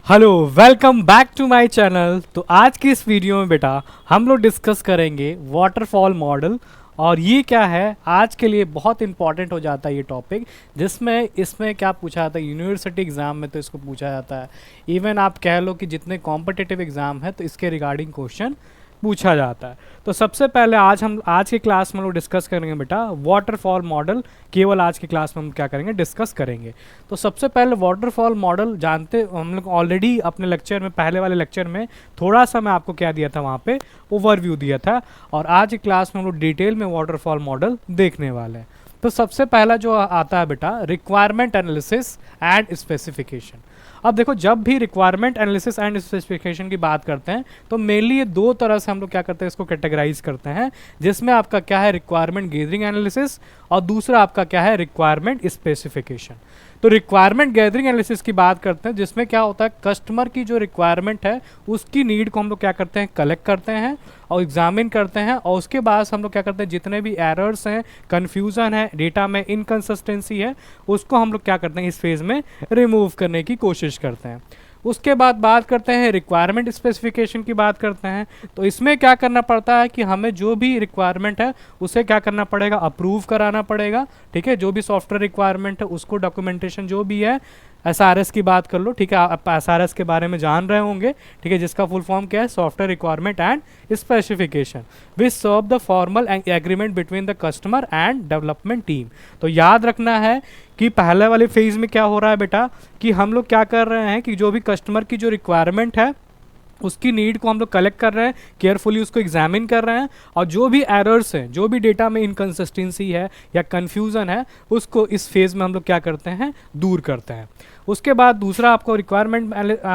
Hello, welcome back to my channel. तो आज की इस वीडियो में बेटा हम लोग डिस्कस करेंगे वाटरफॉल मॉडल। और ये क्या है, आज के लिए बहुत इंपॉर्टेंट हो जाता है ये टॉपिक, जिसमें इसमें क्या पूछा जाता है यूनिवर्सिटी एग्ज़ाम में, तो इसको पूछा जाता है। इवन आप कह लो कि जितने कॉम्पिटिटिव एग्ज़ाम है तो इसके रिगार्डिंग क्वेश्चन पूछा जाता है। तो सबसे पहले आज की क्लास में लोग डिस्कस करेंगे बेटा वाटरफॉल मॉडल। केवल आज की क्लास में हम क्या करेंगे, डिस्कस करेंगे। तो सबसे पहले वाटरफॉल मॉडल जानते हम लोग ऑलरेडी अपने लेक्चर में, पहले वाले लेक्चर में थोड़ा सा मैं आपको क्या दिया था, वहाँ पे ओवरव्यू दिया था। और आज की क्लास में हम लोग डिटेल में वाटरफॉल मॉडल देखने वाले हैं। तो सबसे पहला जो आता है बेटा रिक्वायरमेंट एनालिसिस एंड स्पेसिफिकेशन। अब देखो, जब भी रिक्वायरमेंट एनालिसिस एंड स्पेसिफिकेशन की बात करते हैं तो मेनली ये दो तरह से हम लोग क्या करते हैं, इसको कैटेगराइज करते हैं। जिसमें आपका क्या है, रिक्वायरमेंट गैदरिंग एनालिसिस, और दूसरा आपका क्या है, रिक्वायरमेंट स्पेसिफिकेशन। तो रिक्वायरमेंट गैदरिंग एनालिसिस की बात करते हैं, जिसमें क्या होता है, कस्टमर की जो रिक्वायरमेंट है उसकी नीड को हम लोग क्या करते हैं, कलेक्ट करते हैं और एग्जामिन करते हैं। और उसके बाद हम लोग क्या करते हैं, जितने भी एरर्स हैं, कन्फ्यूज़न है, डेटा में इनकन्सिस्टेंसी है, उसको हम लोग क्या करते हैं, इस फेज़ में रिमूव करने की कोशिश करते हैं। उसके बाद बात करते हैं रिक्वायरमेंट स्पेसिफिकेशन की बात करते हैं। तो इसमें क्या करना पड़ता है कि हमें जो भी रिक्वायरमेंट है उसे क्या करना पड़ेगा, अप्रूव कराना पड़ेगा। ठीक है, जो भी सॉफ्टवेयर रिक्वायरमेंट है उसको डॉक्यूमेंटेशन जो भी है, एसआरएस की बात कर लो। ठीक है, आप एसआरएस के बारे में जान रहे होंगे। ठीक है, जिसका फुल फॉर्म क्या है, software requirement and specification which serve the formal agreement between the customer and development team. तो याद रखना है कि पहले वाले फेज में क्या हो रहा है बेटा, कि हम लोग क्या कर रहे हैं कि जो भी कस्टमर की जो रिक्वायरमेंट है उसकी नीड को हम लोग कलेक्ट कर रहे हैं, केयरफुली उसको एग्जामिन कर रहे हैं, और जो भी एरर्स हैं, जो भी डेटा में इनकन्सिस्टेंसी है या कन्फ्यूज़न है, उसको इस फेज़ में हम लोग क्या करते हैं, दूर करते हैं। उसके बाद दूसरा आपको रिक्वायरमेंट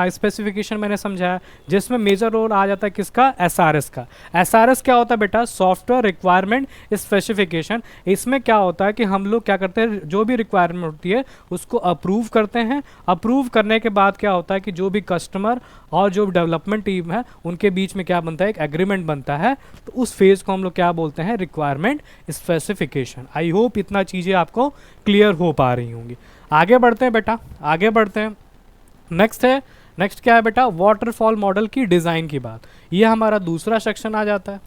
स्पेसिफिकेशन मैंने समझाया, जिसमें मेजर रोल आ जाता है किसका, एसआरएस का। एसआरएस क्या होता है बेटा, सॉफ्टवेयर रिक्वायरमेंट स्पेसिफिकेशन। इसमें क्या होता है कि हम लोग क्या करते हैं, जो भी रिक्वायरमेंट होती है उसको अप्रूव करते हैं। अप्रूव करने के बाद क्या होता है कि जो भी कस्टमर और जो डेवलपमेंट टीम है उनके बीच में क्या बनता है, एक एग्रीमेंट बनता है। तो उस फेज को हम लोग क्या बोलते हैं, रिक्वायरमेंट स्पेसिफिकेशन। आई होप इतना चीज़ें आपको क्लियर हो पा रही होंगी। आगे बढ़ते हैं बेटा, आगे बढ़ते हैं। नेक्स्ट क्या है बेटा, वाटरफॉल मॉडल की डिज़ाइन की बात। ये हमारा दूसरा सेक्शन आ जाता है।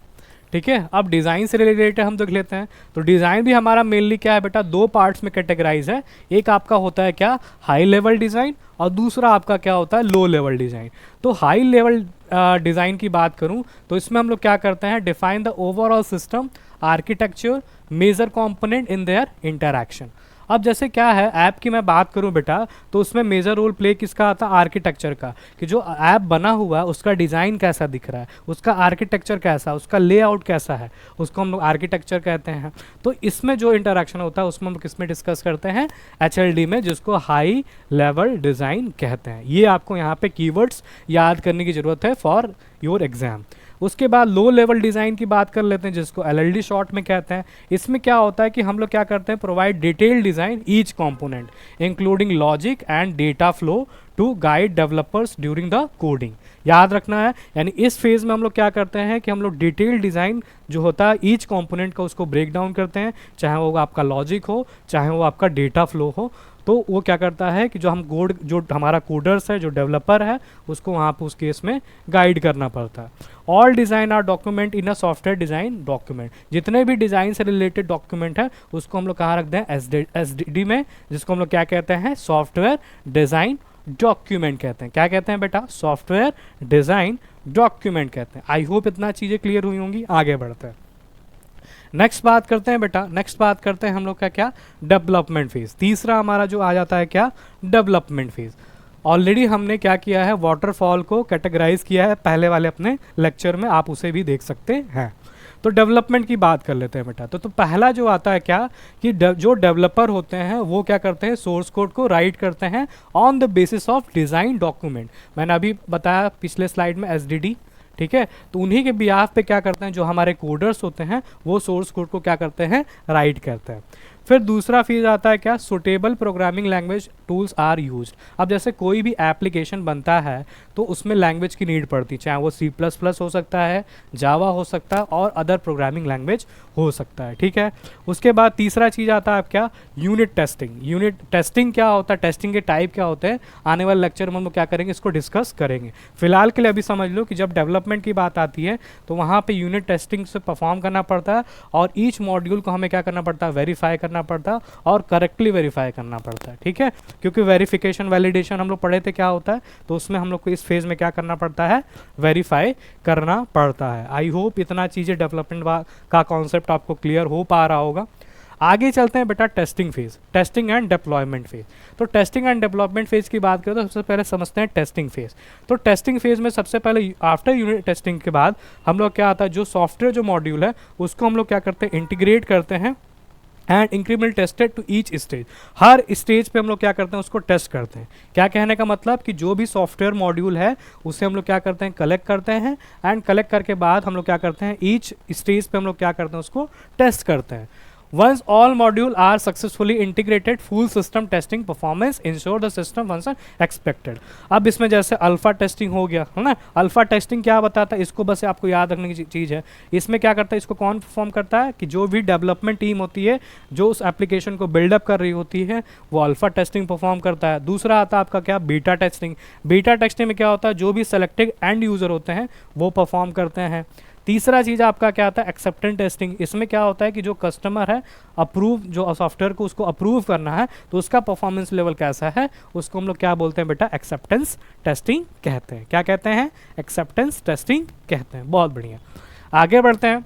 ठीक है, अब डिज़ाइन से रिलेटेड हम देख लेते हैं। तो डिज़ाइन भी हमारा मेनली क्या है बेटा, दो पार्ट्स में कैटेगराइज है। एक आपका होता है क्या, हाई लेवल डिज़ाइन, और दूसरा आपका क्या होता है, लो लेवल डिज़ाइन। तो हाई लेवल डिज़ाइन की बात करूं तो इसमें हम लोग क्या करते हैं, define the overall system, architecture, major component in their interaction. अब जैसे क्या है, ऐप की मैं बात करूं बेटा, तो उसमें मेजर रोल प्ले किसका आता है, आर्किटेक्चर का। कि जो ऐप बना हुआ है उसका डिज़ाइन कैसा दिख रहा है, उसका आर्किटेक्चर कैसा, उसका लेआउट कैसा है, उसको हम लोग आर्किटेक्चर कहते हैं। तो इसमें जो इंटरेक्शन होता है उसमें हम किसमें डिस्कस करते हैं, HLD में, जिसको हाई लेवल डिज़ाइन कहते हैं। ये आपको यहाँ पे कीवर्ड्स याद करने की ज़रूरत है फॉर योर एग्जाम। उसके बाद लो लेवल डिज़ाइन की बात कर लेते हैं, जिसको LLD शॉर्ट में कहते हैं। इसमें क्या होता है कि हम लोग क्या करते हैं, provide detail design each component including logic and data flow to guide developers during the coding. याद रखना है, यानी इस फेज़ में हम लोग क्या करते हैं कि हम लोग डिटेल डिज़ाइन जो होता है ईच कंपोनेंट का, उसको ब्रेक डाउन करते हैं, चाहे वो आपका लॉजिक हो, चाहे वो आपका डेटा फ्लो हो। तो वो क्या करता है कि जो हमारा कोडर्स है, जो डेवलपर है, उसको वहाँ पर उस केस में गाइड करना पड़ता है। All design are document in a software design document. जितने भी डिज़ाइन से रिलेटेड डॉक्यूमेंट है उसको हम लोग कहाँ रखते हैं, SDD में, जिसको हम लोग क्या कहते हैं, सॉफ्टवेयर डिज़ाइन डॉक्यूमेंट कहते हैं। क्या कहते हैं बेटा, सॉफ्टवेयर डिज़ाइन डॉक्यूमेंट कहते हैं। आई होप इतना चीज़ें क्लियर हुई होंगी। आगे बढ़ते हैं, नेक्स्ट बात करते हैं बेटा, नेक्स्ट बात करते हैं हम लोग का क्या, डेवलपमेंट फेज। तीसरा हमारा जो आ जाता है क्या, डेवलपमेंट फेज। ऑलरेडी हमने क्या किया है, वाटरफॉल को कैटेगराइज किया है पहले वाले अपने लेक्चर में, आप उसे भी देख सकते हैं। तो डेवलपमेंट की बात कर लेते हैं बेटा। तो पहला जो आता है क्या, कि जो डेवलपर होते हैं वो क्या करते हैं, सोर्स कोड को राइट करते हैं on the basis of design document. मैंने अभी बताया पिछले स्लाइड में SDD। ठीक है, तो उन्हीं के बिहाफ पे क्या करते हैं, जो हमारे कोडर्स होते हैं वो सोर्स कोड को क्या करते हैं, राइट करते हैं। फिर दूसरा फेज आता है क्या, suitable programming language tools are used. अब जैसे कोई भी एप्लीकेशन बनता है तो उसमें लैंग्वेज की नीड पड़ती है, चाहे वो C++ हो सकता है, जावा हो सकता है और अदर प्रोग्रामिंग लैंग्वेज हो सकता है, ठीक है। उसके बाद तीसरा चीज़ आता है आप क्या, यूनिट टेस्टिंग। यूनिट टेस्टिंग क्या होता है, टेस्टिंग के टाइप क्या होते हैं, आने वाले लेक्चर में हम लोग क्या करेंगे, इसको डिस्कस करेंगे। फिलहाल के लिए अभी समझ लो कि जब डेवलपमेंट की बात आती है तो वहाँ पे यूनिट टेस्टिंग से परफॉर्म करना पड़ता है और ईच मॉड्यूल को हमें क्या करना पड़ता है, वेरीफाई करना पड़ता है और करेक्टली वेरीफाई करना पड़ता है, ठीक है। क्योंकि वेरिफिकेशन वैलिडेशन हम लोग पढ़े थे क्या होता है, तो उसमें हम लोग को इस फेज में क्या करना पड़ता है, वेरीफाई करना पड़ता है। आई होप इतना चीज़ें डेवलपमेंट का कॉन्सेप्ट आपको क्लियर हो पा रहा होगा। आगे चलते हैं बेटा testing phase, testing and deployment phase. तो टेस्टिंग एंड डेवलपमेंट फेज की बात करें तो सबसे पहले समझते हैं टेस्टिंग फेज। तो टेस्टिंग फेज में सबसे पहले आफ्टर यूनिट टेस्टिंग के बाद हम लोग क्या आता है, जो सॉफ्टवेयर जो मॉड्यूल है उसको हम लोग क्या करते हैं, इंटीग्रेट करते हैं and increment tested to each stage. हर स्टेज पे हम लोग क्या करते हैं, उसको टेस्ट करते हैं। क्या कहने का मतलब कि जो भी सॉफ्टवेयर मॉड्यूल है उसे हम लोग क्या करते हैं, कलेक्ट करते हैं एंड कलेक्ट करके बाद हम लोग क्या करते हैं, ईच स्टेज पे हम लोग क्या करते हैं, उसको टेस्ट करते हैं। Once all module are successfully integrated, full system testing performance ensure the system function expected। अब इसमें जैसे अल्फा टेस्टिंग हो गया है ना, अल्फा टेस्टिंग क्या बताता है, इसको बस आपको याद रखने की चीज़ है। इसमें क्या करता है, इसको कौन परफॉर्म करता है कि जो भी डेवलपमेंट टीम होती है जो उस एप्लीकेशन को बिल्डअप कर रही होती है वो अल्फा टेस्टिंग परफॉर्म करता है। दूसरा आता है आपका क्या, बीटा टेस्टिंग। बीटा टेस्टिंग में क्या होता है, जो भी सेलेक्टेड एंड यूज़र होते हैं वो परफॉर्म करते हैं। तीसरा चीज़ आपका क्या आता है, एक्सेप्टेंस टेस्टिंग। इसमें क्या होता है कि जो कस्टमर है अप्रूव, जो सॉफ्टवेयर को उसको अप्रूव करना है तो उसका परफॉर्मेंस लेवल कैसा है, उसको हम लोग क्या बोलते हैं बेटा, एक्सेप्टेंस टेस्टिंग कहते हैं। क्या कहते हैं, एक्सेप्टेंस टेस्टिंग कहते हैं। बहुत बढ़िया, आगे बढ़ते हैं,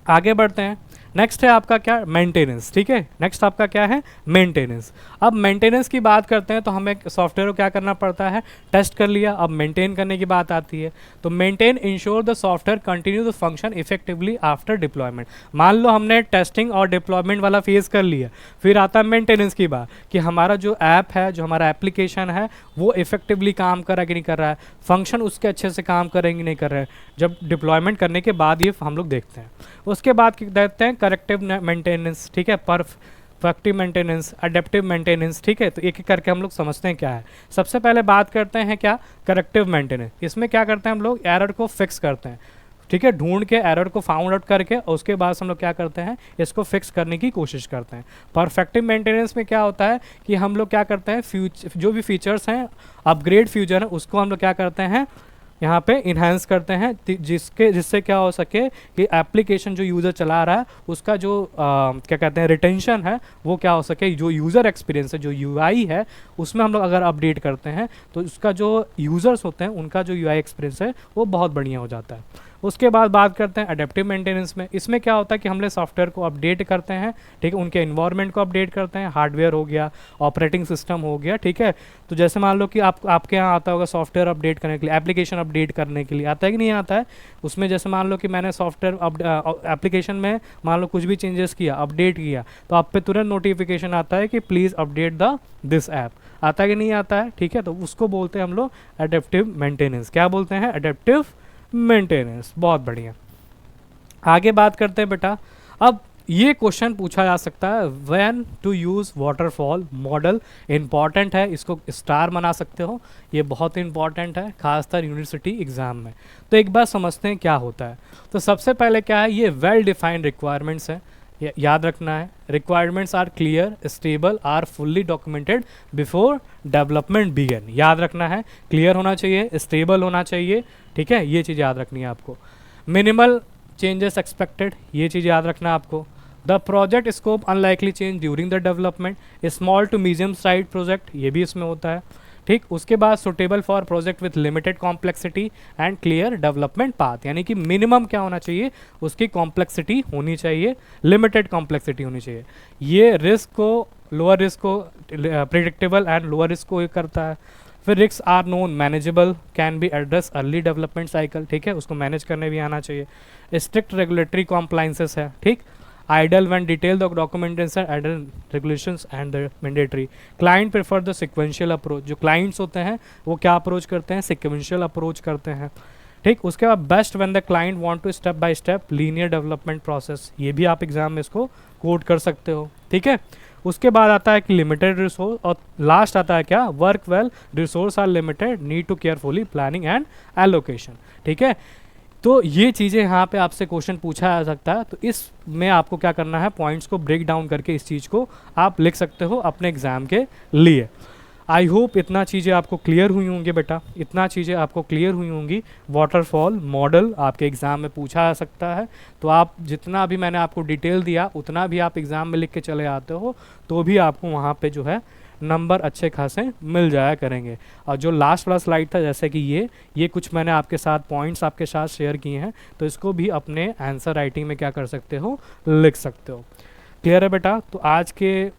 आगे बढ़ते हैं। नेक्स्ट है आपका क्या, मेंटेनेंस, ठीक है। नेक्स्ट आपका क्या है, मेंटेनेंस। अब मेंटेनेंस की बात करते हैं तो हमें सॉफ्टवेयर को क्या करना पड़ता है, टेस्ट कर लिया, अब मेंटेन करने की बात आती है। तो maintain ensure the software continue the function effectively after deployment. मान लो हमने टेस्टिंग और डिप्लॉयमेंट वाला फेज कर लिया, फिर आता है मेंटेनेंस की बात कि हमारा जो ऐप है, जो हमारा एप्लीकेशन है वो इफेक्टिवली काम कर रहा है कि नहीं कर रहा है, फंक्शन उसके अच्छे से काम करेंगे नहीं कर रहे हैं। जब डिप्लॉयमेंट करने के बाद ये हम लोग देखते हैं। उसके बाद देखते हैं करेक्टिव मेंटेनेंस, ठीक है, परफेक्टिव मेंटेनेंस, अडेप्टिव मेंटेनेंस, ठीक है। तो एक एक करके हम लोग समझते हैं क्या है। सबसे पहले बात करते हैं क्या, करेक्टिव मेंटेनेंस। इसमें क्या करते हैं हम लोग, एरर को फिक्स करते हैं, ठीक है, ढूंढ के एरर को फाउंड आउट करके और उसके बाद हम लोग क्या करते हैं, इसको फिक्स करने की कोशिश करते हैं। परफेक्टिव मेंटेनेंस में क्या होता है कि हम लोग क्या करते हैं, जो भी फीचर्स हैं, अपग्रेड फीचर है, उसको हम लोग क्या करते हैं, यहाँ पे इन्हांस करते हैं जिससे क्या हो सके कि एप्लीकेशन जो यूज़र चला रहा है उसका जो क्या कहते हैं, रिटेंशन है वो क्या हो सके, जो यूज़र एक्सपीरियंस है, जो यूआई है उसमें हम लोग अगर अपडेट करते हैं तो उसका जो यूज़र्स होते हैं उनका जो यूआई एक्सपीरियंस है वो बहुत बढ़िया हो जाता है। उसके बाद बात करते हैं अडेप्टिव मेंटेनेंस में। इसमें क्या होता है कि हमने सॉफ्टवेयर को अपडेट करते हैं, ठीक है, उनके इन्वायरमेंट को अपडेट करते हैं, हार्डवेयर हो गया, ऑपरेटिंग सिस्टम हो गया, ठीक है। तो जैसे मान लो कि आपके यहाँ आता होगा सॉफ्टवेयर अपडेट करने के लिए, एप्लीकेशन अपडेट करने के लिए आता है कि नहीं आता है। उसमें जैसे मान लो कि मैंने सॉफ्टवेयर एप्लीकेशन में मान लो कुछ भी चेंजेस किया, अपडेट किया, तो आप पे तुरंत नोटिफिकेशन आता है कि प्लीज़ अपडेट दिस ऐप, आता है कि नहीं आता है, ठीक है। तो उसको बोलते हैं हम लोग अडेप्टिव मेंटेनेंस। क्या बोलते हैं, अडेप्टिव मेंटेनेंस। बहुत बढ़िया, आगे बात करते हैं बेटा। अब ये क्वेश्चन पूछा जा सकता है, when to use waterfall model. Important है, इसको स्टार बना सकते हो, ये बहुत इंपॉर्टेंट है खासकर यूनिवर्सिटी एग्जाम में। तो एक बार समझते हैं क्या होता है। तो सबसे पहले क्या है, ये वेल डिफाइंड रिक्वायरमेंट्स है, याद रखना है। Requirements are clear, stable, are fully documented before development begin. याद रखना है, क्लियर होना चाहिए, स्टेबल होना चाहिए, ठीक है, ये चीज़ याद रखनी है आपको। मिनिमल चेंजेस एक्सपेक्टेड, ये चीज़ याद रखना है आपको। The project scope unlikely change during the development, small to medium size project, ये भी इसमें होता है, ठीक। उसके बाद suitable for project with limited complexity and clear development path, यानी कि मिनिमम क्या होना चाहिए, उसकी कॉम्प्लेक्सिटी होनी चाहिए, लिमिटेड कॉम्प्लेक्सिटी होनी चाहिए। ये रिस्क को, लोअर रिस्क को, प्रिडिक्टेबल एंड लोअर रिस्क को ये करता है। फिर risk are known, manageable, can be address early development cycle, ठीक है, उसको मैनेज करने भी आना चाहिए। स्ट्रिक्ट रेगुलेटरी कॉम्प्लाइंसेस है, ठीक। Ideal when detail the documentation and regulations and the mandatory. Client prefer the sequential approach. जो clients होते हैं वो क्या अप्रोच करते हैं, sequential अप्रोच करते हैं, ठीक, उसके बाद best when the client want to step by step linear development process, ये भी आप एग्जाम में इसको कोट कर सकते हो। ठीक है, उसके बाद आता है कि लिमिटेड रिसोर्स, और लास्ट आता है क्या, work well, resource are limited, need to carefully planning and allocation. ठीक है, तो ये चीज़ें यहाँ पे आपसे क्वेश्चन पूछा जा सकता है, तो इसमें आपको क्या करना है, पॉइंट्स को ब्रेक डाउन करके इस चीज़ को आप लिख सकते हो अपने एग्ज़ाम के लिए। आई होप इतना चीज़ें आपको क्लियर हुई होंगी बेटा, इतना चीज़ें आपको क्लियर हुई होंगी। वाटरफॉल मॉडल आपके एग्ज़ाम में पूछा जा सकता है, तो आप जितना भी मैंने आपको डिटेल दिया उतना भी आप एग्ज़ाम में लिख के चले आते हो तो भी आपको वहाँ पे जो है नंबर अच्छे खासे मिल जाया करेंगे। और जो लास्ट वाला स्लाइड था, जैसे कि ये कुछ मैंने आपके साथ पॉइंट्स आपके साथ शेयर किए हैं, तो इसको भी अपने आंसर राइटिंग में क्या कर सकते हो, लिख सकते हो। क्लियर है बेटा? तो आज के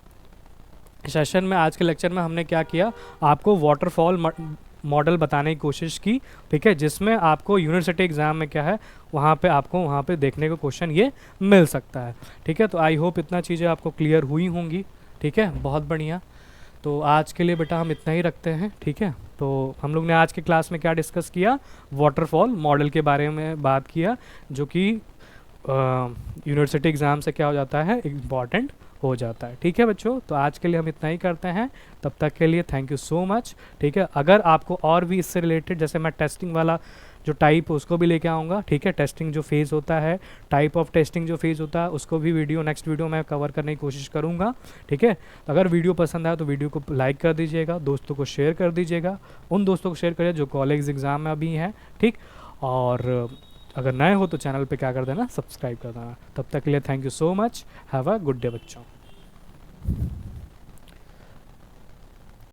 सेशन में, आज के लेक्चर में हमने क्या किया, आपको वाटरफॉल मॉडल बताने की कोशिश की। ठीक है, जिसमें आपको यूनिवर्सिटी एग्ज़ाम में क्या है, वहाँ पे देखने को क्वेश्चन ये मिल सकता है। ठीक है, तो आई होप इतना चीज़ें आपको क्लियर हुई होंगी। ठीक है, बहुत बढ़िया। तो आज के लिए बेटा हम इतना ही रखते हैं। ठीक है, तो हम लोग ने आज के क्लास में क्या डिस्कस किया, वाटरफॉल मॉडल के बारे में बात किया, जो कि यूनिवर्सिटी एग्ज़ाम से क्या हो जाता है, इम्पॉर्टेंट हो जाता है। ठीक है बच्चों, तो आज के लिए हम इतना ही करते हैं, तब तक के लिए थैंक यू सो मच। ठीक है, अगर आपको और भी इससे रिलेटेड, जैसे मैं टेस्टिंग वाला जो टाइप उसको भी लेके आऊँगा। ठीक है, टेस्टिंग जो फेज़ होता है, टाइप ऑफ टेस्टिंग जो फेज़ होता है, उसको भी नेक्स्ट वीडियो में कवर करने की कोशिश करूँगा। ठीक है, अगर वीडियो पसंद आया तो वीडियो को लाइक कर दीजिएगा, दोस्तों को शेयर कर दीजिएगा, उन दोस्तों को शेयर करिए जो कॉलेज एग्ज़ाम में अभी हैं। ठीक, और अगर नए हो तो चैनल पे क्या कर देना, सब्सक्राइब कर देना। तब तक के लिए thank you so much, have a good day बच्चों।